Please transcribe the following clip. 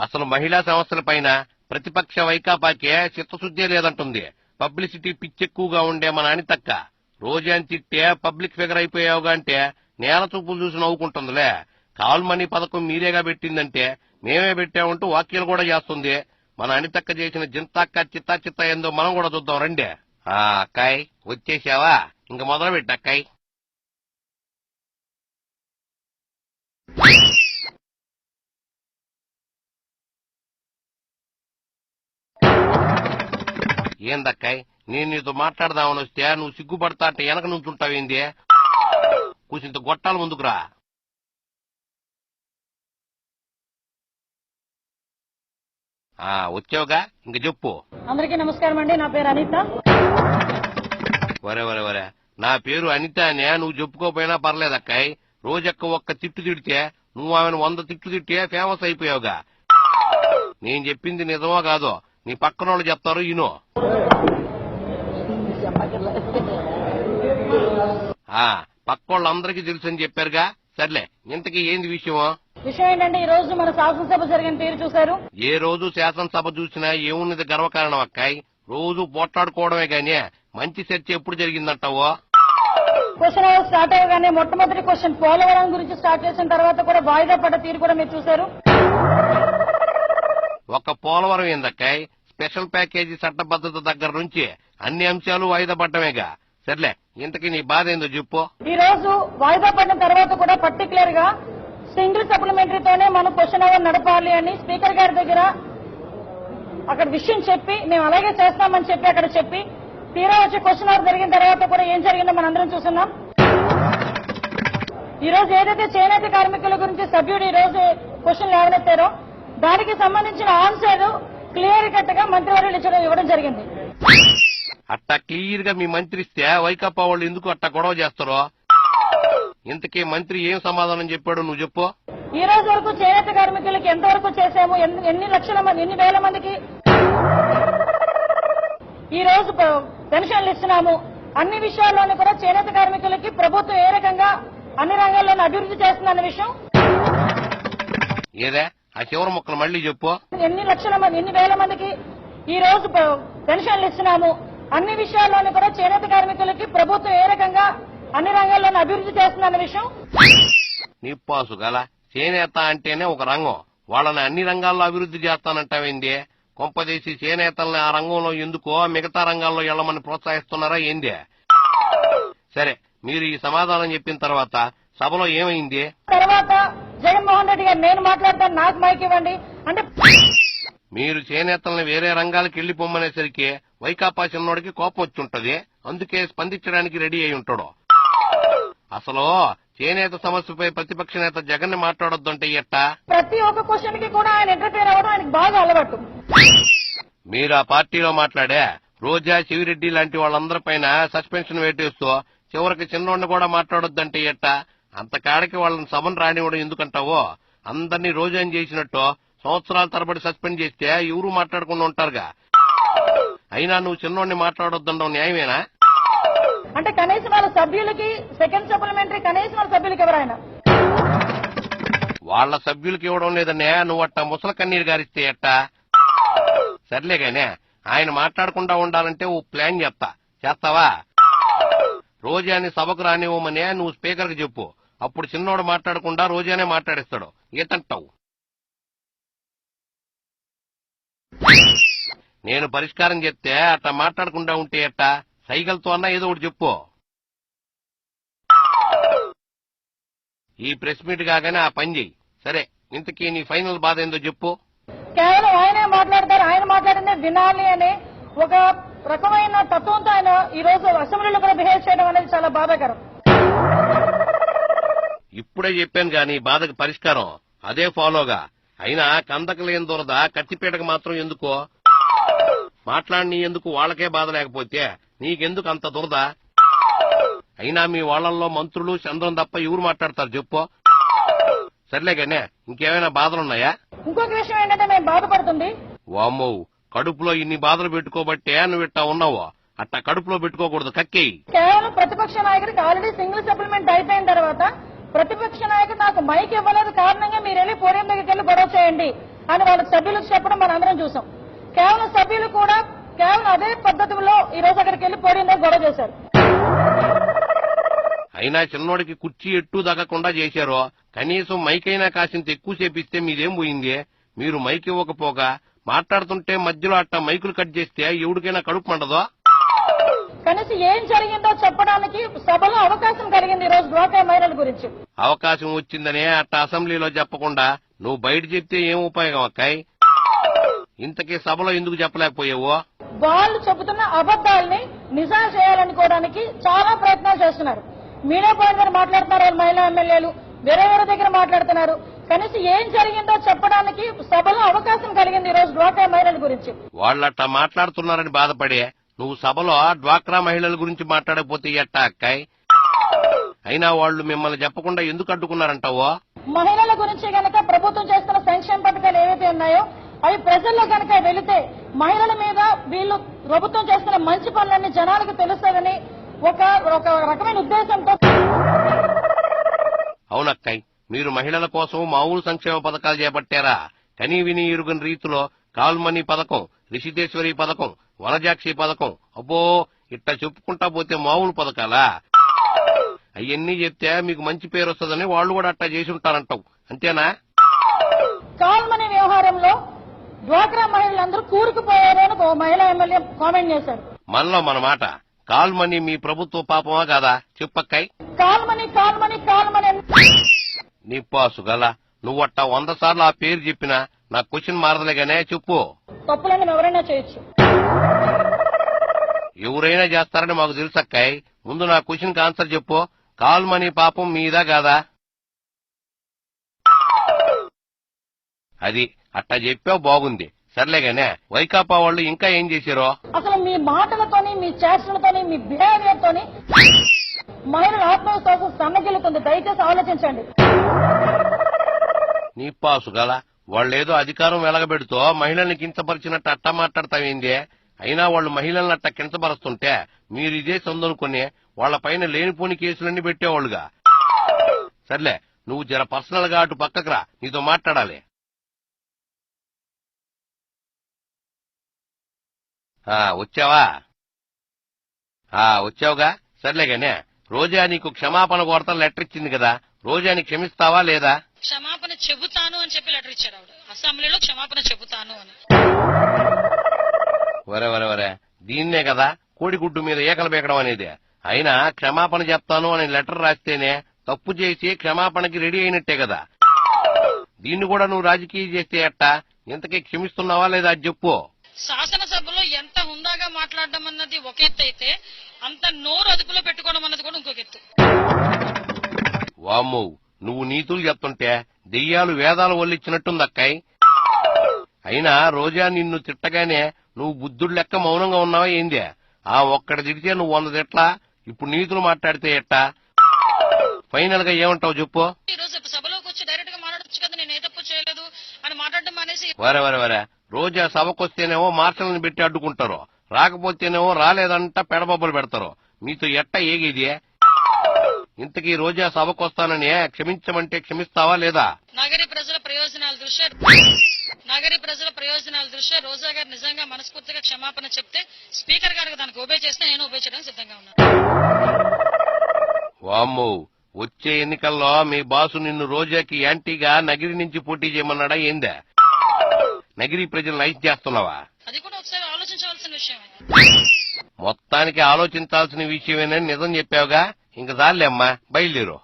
అసలు మహిళా సమస్యలపైన ప్రతిపక్ష వైకాపాకే చిత్తశుద్ధే లేదంటుంది. పబ్లిసిటీ పిచ్చెక్కువగా ఉండే మన అనితక్క రోజాని తిట్టే పబ్లిక్ ఫిగర్ అయిపోయావుగా అంటే నేల చూపులు చూసి నవ్వుకుంటుందిలే. కాల్ మనీ పథకం మీరేగా పెట్టిందంటే మేమే పెట్టామంటూ వాక్యాలు కూడా చేస్తుంది. మన అనితక్క చేసిన జింతాక్క చిత్తా చిత్తా ఏందో మనం కూడా చూద్దాం రండి. అక్కాయ్ వచ్చేసావా? ఇంక మొదలు పెట్టి అక్కాయ్. ఏందక్కాయ్, నేను నీతో మాట్లాడదామని వస్తే నువ్వు సిగ్గుపడతా అంటే వెనక నుంచుంటావేంది? కూసింత గొట్టాల ముందుకురా. వచ్చావుగా, ఇంక చెప్పు. అందరికీ నమస్కారం అండి. నా పేరు అనిత. వరే వరే వరే, నా పేరు అనిత అనే నువ్వు చెప్పుకోపోయినా పర్లేదక్కాయ్. రోజక్క ఒక్క తిట్టు తిడితే నువ్వు ఆమెను 100 తిట్లు తిట్టే ఫేమస్ అయిపోయావుగా. నేను చెప్పింది నిజమో కాదో నీ పక్కన వాళ్ళు చెప్తారు ఇనో. పక్కోళ్ళందరికీ తెలుసని చెప్పారుగా. సర్లే, ఇంతకీ ఏంది విషయం? విషయం ఏంటంటే ఈ రోజు మన శాసనసభ జరిగిన తీరు చూశారు. ఏ రోజు శాసనసభ చూసినా ఏమున్నది గర్వకారణం అక్కాయ్? రోజు పోట్లాడుకోవడమే గానీ మంచి చర్చ ఎప్పుడు జరిగిందంటావో? క్వశ్చన్ అవర్ స్టార్ట్ అయ్యగానే మొట్టమొదటి క్వశ్చన్ పోలవరం గురించి స్టార్ట్ చేసిన తర్వాత కూడా వాయిదా పడ్డ తీరు కూడా మీరు చూశారు. ఒక్క పోలవరం ఏందక్కాయ్, స్పెషల్ ప్యాకేజీ చట్టబద్ధత దగ్గర నుంచి అన్ని అంశాలు వాయిదా పడ్డమేగా. సర్లే, ఇంతకీ నీ బాధ ఏందో చెప్పు. ఈ రోజు వాయిదా పడిన తర్వాత కూడా పర్టికులర్ గా సింగిల్ సప్లిమెంటరీతోనే మనం క్వశ్చన్ అవర్ నడపాలి అని స్పీకర్ గారి దగ్గర అక్కడ విషయం చెప్పి మేము అలాగే చేస్తామని చెప్పి అక్కడ చెప్పి తీరా వచ్చి క్వశ్చన్ అవర్ జరిగిన తర్వాత కూడా ఏం జరిగిందో మనందరం చూస్తున్నాం. ఈ రోజు ఏదైతే చేనేత కార్మికుల గురించి సభ్యుడు ఈ రోజు క్వశ్చన్ లేవనెత్తారో దానికి సంబంధించిన ఆన్సర్ క్లియర్ కట్ గా మంత్రివర్యులు ఇవ్వడం జరిగింది. అట్టా క్లియర్ గా మీ మంత్రి ఇస్తే వైకాపా వాళ్ళు ఎందుకు అట్టా గొడవ చేస్తారో? ఇంతకీ మంత్రి ఏం సమాధానం చెప్పాడు నువ్వు చెప్పు. ఈ రోజు వరకు చేనేత కార్మికులకి ఎంతవరకు చేశాము, ఎన్ని లక్షల మంది, ఎన్ని వేల మందికి ఈ రోజు పెన్షన్లు ఇస్తున్నాము, అన్ని విషయాల్లోనూ కూడా చేనేత కార్మికులకి ప్రభుత్వం ఏ రకంగా అన్ని రంగాల్లోనూ అభివృద్ధి చేస్తుందన్న విషయం. ఏదే ఆ చివరి ముక్కలు మళ్లీ చెప్పు. ఎన్ని లక్షల మంది, ఎన్ని వేల మందికి ఈ రోజు పెన్షన్లు ఇస్తున్నాము, అన్ని విషయాల్లోనూ కూడా చేనేత కార్మికులకి ప్రభుత్వం ఏ రకంగా అన్ని రంగాల్లోనూ అభివృద్ధి చేస్తుందన్న విషయం. నిప్పాసు గల చేనేత అంటేనే ఒక రంగం, వాళ్ళని అన్ని రంగాల్లో అభివృద్ధి చేస్తానంటావేంది? కొంపదేసి చేనేతల్ని ఆ రంగంలో ఎందుకో మిగతా రంగాల్లో వెళ్లమని ప్రోత్సహిస్తున్నారా ఏంది? సరే, మీరు ఈ సమాధానం చెప్పిన తర్వాత సభలో ఏమైంది? తర్వాత జగన్మోహన్ రెడ్డి గారు నేను మాట్లాడతాను, నాకు మైక్ ఇవ్వండి అంటే మీరు చేనేతల్ని వేరే రంగాలకు వెళ్లిపోమ్మనేసరికి వైకాపా చిన్నోడికి కోపం వచ్చుంటది. అందుకే స్పందించడానికి రెడీ అయి ఉంటాడు. అసలు చేనేత సమస్యపై ప్రతిపక్ష నేత జగన్ మాట్లాడొద్దంటే ఎట్టా? ప్రతి ఒక్క క్వశ్చన్ కి కూడా ఆయన ఎంటర్టైన్ అవ్వడం ఆయనకు బాగా అలవాటు. మీరు ఆ పార్టీలో మాట్లాడే రోజా, శివిరెడ్డి లాంటి వాళ్ళందరిపైన సస్పెన్షన్ వేటేస్తూ చివరికి చిన్నోడిని కూడా మాట్లాడొద్దంటే ఎట్టా? అంతకాడికి వాళ్ళని సభను రానివ్వడం ఎందుకంటావో? అందరినీ రోజాని చేసినట్టు సంవత్సరాల తరబడి సస్పెండ్ చేస్తే ఎవరు మాట్లాడకుండా ఉంటారుగా. అయినా నువ్వు చిన్నోడిని మాట్లాడొద్దండం న్యాయమేనా? అంటే కనీసం వాళ్ళ సభ్యులకి సెకండ్ సప్లిమెంటరీ కనీసం వాళ్ళ సభ్యులకి ఎవరైనా వాళ్ళ సభ్యులకి ఇవ్వడం లేదనే నువ్వు అట్టా ముసల కన్నీరు గారిస్తే ఎట్టా? సర్లేగానే ఆయన మాట్లాడకుండా ఉండాలంటే ఓ ప్లాన్ చేస్తావా? రోజాని సభకు రానివ్వమనే నువ్వు స్పీకర్ కి చెప్పు. అప్పుడు చిన్నోడు మాట్లాడకుండా రోజానే మాట్లాడిస్తాడు. ఏతంటావు? నేను పరిష్కారం చెప్తే అట్టా మాట్లాడకుండా ఉంటే ఎట్టా? సైకిల్తో అన్నా ఏదో ఒకటి చెప్పు. ఈ ప్రెస్ మీట్ కాగానే ఆ పని చెయ్యి. సరే, ఇంతకీ నీ ఫైనల్ బాధ ఏందో చెప్పు. కేవలం ఆయనే మాట్లాడతారు, ఆయన మాట్లాడిందే వినాలి అనే ఒక రకమైన తత్వంతో ఆయన ఈ రోజు అసెంబ్లీలో కూడా బిహేవ్ చేయడం అనేది చాలా బాధాకరం. ఇప్పుడే చెప్పాను గాని బాధకు పరిష్కారం అదే ఫాలోగా. అయినా కందకలేని దొరద కత్తిపీటకు మాత్రం ఎందుకో? మాట్లాడి ఎందుకు వాళ్ళకే బాధ లేకపోతే నీకెందుకు అంత దురద? అయినా మీ వాళ్లల్లో మంత్రులు చంద్రం తప్ప ఎవరు మాట్లాడతారు చెప్పు. సర్లేగానే ఇంకేమైనా బాధలున్నాయా? ఇంకొక విషయం ఏంటంటే మేము బాధపడుతుంది, వామ్మో, కడుపులో ఇన్ని బాధలు పెట్టుకోబట్టే నువ్వు ఇట్టా ఉన్నావు. అట్టా కడుపులో పెట్టుకోకూడదు, కక్కేయి. కేవలం ప్రతిపక్ష నాయకుడికి ఆల్రెడీ సింగిల్ సప్లిమెంట్ అయిపోయిన తర్వాత ప్రతిపక్ష నాయకుడు నాకు మైక్ ఇవ్వలేదు కారణంగా మీరు వెళ్ళి పోడియం దగ్గరికి వెళ్ళి గొడవ చేయండి, అని వాళ్ళ సభ్యులకు చెప్పడం మనం అందరం చూసాం. కేవలం సభ్యులు కూడా కేవలం అదే పద్ధతిలో ఈ రోజు అక్కడికి వెళ్లి పోడిన గొడవ చేశారు. అయినా చిన్నోడికి కుర్చీ ఎట్టు దక్కకుండా చేశారో, కనీసం మైకైనా కాసింత ఎక్కువ చేపిస్తే మీదేం పోయింది? మీరు మైక్ ఇవ్వకపోగా మాట్లాడుతుంటే మధ్యలో అట్ట మైకులు కట్ చేస్తే ఎవడికైనా కడుపు మండదో? కనీసం ఏం జరిగిందో చెప్పడానికి సభలో అవకాశం కలిగింది ఈ రోజు డ్వాక్రా మహిళల గురించి. అవకాశం వచ్చిందనే అట్ట అసెంబ్లీలో చెప్పకుండా నువ్వు బయట చెప్తే ఏం ఉపయోగం అక్కాయ్? ఇంతకీ సభలో ఎందుకు చెప్పలేకపోయావో? వాళ్ళు చెబుతున్న అబద్దాలని నిజాలు చేయాలనుకోవడానికి చాలా ప్రయత్నాలు చేస్తున్నారు. మీడియా పాయింట్ దగ్గర మాట్లాడుతున్నారు, వాళ్ళు మహిళా ఎమ్మెల్యేలు వేరే వేరే దగ్గర మాట్లాడుతున్నారు. కనీసం ఏం జరిగిందో చెప్పడానికి సభలో అవకాశం కలిగింది ఈ రోజు డ్వాక్రా మహిళల గురించి. వాళ్ళట్ట మాట్లాడుతున్నారని బాధపడే నువ్వు సభలో డ్వాక్రా మహిళల గురించి మాట్లాడకపోతే ఎట్టా అక్కాయ్? అయినా వాళ్ళు మిమ్మల్ని చెప్పకుండా ఎందుకు అడ్డుకున్నారంటావో? మహిళల గురించి గనక ప్రభుత్వం చేస్తున్న సంక్షేమ పథకాలు ఏవైతే ఉన్నాయో అవి ప్రజల్లో గనక వెళితే మహిళల మీద వీళ్ళు ప్రభుత్వం చేస్తున్న మంచి పనులన్నీ జనాలకు తెలుస్తుందని ఒక రకమైన ఉద్దేశంతో. అవునక్కాయ్, మీరు మహిళల కోసం మామూలు సంక్షేమ పథకాలు చేపట్టారా? కనీ విని ఎరుగని రీతిలో కాల్మనీ పథకం, రిషితేశ్వరి పథకం, వనజాక్షి పథకం, అబ్బో ఇట్ట చెప్పుకుంటా పోతే మామూలు పథకాలా? అవన్నీ చెప్తే మీకు మంచి పేరు వస్తుందని వాళ్ళు కూడా అట్టా చేసి ఉంటారంటావు, అంతేనా? కాల్మనీ వ్యవహారంలో డ్వాక్రా మహిళలందరూ కూరుకుపోయారని ఒక మహిళా ఎమ్మెల్యే కామెంట్ చేశారు. మనలో మన మాట, కాల్మనీ మీ ప్రభుత్వ పాపమా కాదా చెప్పక్కాయ్? కాల్మనీ కాల్మనీ కాల్మనీ నిప్పాసు గల నువ్వట్ట 100 సార్లు ఆ పేరు చెప్పినా నా క్వశ్చన్ మారదలేగానే చెప్పు. తప్పులను ఎవరైనా చేయొచ్చు, ఎవరైనా చేస్తారని మాకు తెలుసక్కాయ్. ముందు నా క్వశ్చన్ కి ఆన్సర్ చెప్పు. కాల్మనీ పాపం మీదా కాదా? అది అట్టా చెప్పావు, బాగుంది. సర్లేగానే వైకాపా వాళ్ళు ఇంకా ఏం చేశారో? అసలు మీ మాటలతోని మీ చేష్టలతోని మీ బిహేవియర్ తోని మహిళల ఆత్మవిశ్వాసం సన్నగిల్లుతుంది. దయచేసి ఆలోచించండి. నీ పాసు గల వాళ్ళేదో అధికారం వెలగబెడుతూ మహిళల్ని కించపరిచినట్టు అట్టా మాట్లాడతావేందే? అయినా వాళ్ళు మహిళల్ని అట్ట కించపరుస్తుంటే మీరు ఇదే సందనుకుని వాళ్లపైన లేనిపోని కేసులన్నీ పెట్టేవాళ్లుగా. సర్లే, నువ్వు జర పర్సనల్ గా అటు పక్కకు రా, నీతో మాట్లాడాలి. వచ్చావా? వచ్చావుగా. సర్లేగానే రోజా నీకు క్షమాపణ కోరతా లెటర్ ఇచ్చింది కదా, రోజాని క్షమిస్తావా లేదా? క్షమాపణ చెబుతాను అని చెప్పి లెటర్ ఇచ్చారు ఆవిడ అసెంబ్లీలో. క్షమాపణ చెబుతాను అని. వరే దీన్నే కదా కోడిగుడ్డు మీద ఏకలు బేకడం అనేది. అయినా క్షమాపణ చెప్తాను అని లెటర్ రాస్తేనే తప్పు చేసి క్షమాపణకి రెడీ అయినట్టే కదా. దీన్ని కూడా నువ్వు రాజకీయం చేస్తే ఎట్టా? ఇంతకీ క్షమిస్తున్నావా లేదా అది చెప్పు. శాసనసభలో ఎంత హుందాగా మాట్లాడడం అన్నది ఒక ఎత్తు అయితే, అంత నోరు అదుపులో పెట్టుకోవడం అన్నది కూడా ఇంకొక ఎత్తు. వామ్మో, నువ్వు నీతులు చెప్తుంటే దెయ్యాలు వేదాలు వల్లిచ్చినట్టుందక్కాయ్. అయినా రోజా నిన్ను తిట్టగానే నువ్వు బుద్ధుడు లెక్క మౌనంగా ఉన్నావా ఏందే? ఆ ఒక్కడి తిడితే నువ్వు 100 తిట్లా, ఇప్పుడు నీతులు మాట్లాడితే ఎట్టా? ఫైనల్ గా ఏమంటావు చెప్పు. ఈ రోజు సభలోకి వచ్చి డైరెక్ట్ గా మాట్లాడచ్చు కదా, నేను ఏ తప్పు చేయలేదు అని మాట్లాడడం అనేసి. వరే రోజా సభకొస్తేనేమో మార్షల్ని పెట్టి అడ్డుకుంటారు, రాకపోతేనేమో రాలేదంట పెడబొబ్బలు పెడతారు. మీతో ఎట్ట ఏగేది? ఇంతకీ రోజా సభకొస్తానని క్షమించమంటే క్షమిస్తావా లేదా? నగరి ప్రజల ప్రయోజనాల దృష్ట్యా రోజా గారు నిజంగా మనస్ఫూర్తిగా క్షమాపణ చెప్తే స్పీకర్ గారికి దానికి ఒబే చేస్తే నేను ఒబే చేయడానికి సిద్ధంగా ఉన్నాను. వామ్మో, వచ్చే ఎన్నికల్లో మీ బాసు నిన్ను రోజాకి యాంటీగా నగిరి నుంచి పోటీ చేయమన్నాడా ఏందా? నగిరి ప్రజలను ఐస్ చేస్తున్నావా? అది కూడా ఒకసారి ఆలోచించవలసిన విషయం. మొత్తానికి ఆలోచించాల్సిన విషయమేనని నిజం చెప్పావుగా. ఇంక చాలేమ్మా, బయలుదేరు.